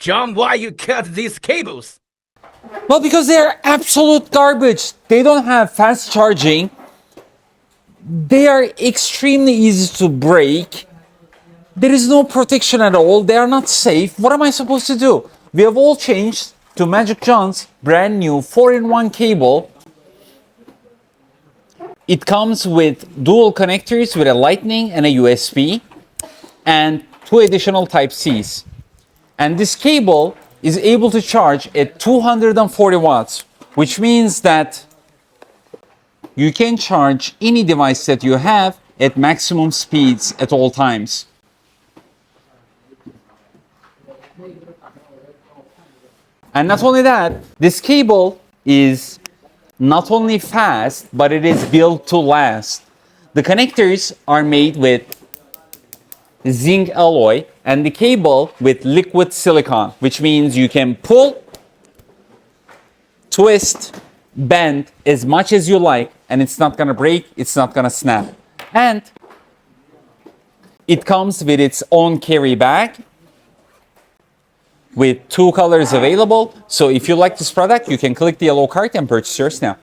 John, why you cut these cables? Well, because they're absolute garbage. They don't have fast charging. They are extremely easy to break. There is no protection at all. They are not safe. What am I supposed to do? We have all changed to MagicJohn's brand new 4-in-1 cable. It comes with dual connectors with a Lightning and a USB and 2 additional Type-Cs. And this cable is able to charge at 240 watts, which means that you can charge any device that you have at maximum speeds at all times. And not only that, this cable is not only fast, but it is built to last. The connectors are made with zinc alloy and the cable with liquid silicone, which means you can pull, twist, bend as much as you like, and it's not gonna break, it's not gonna snap. And it comes with its own carry bag with 2 colors available. So if you like this product, you can click the yellow card and purchase yours now.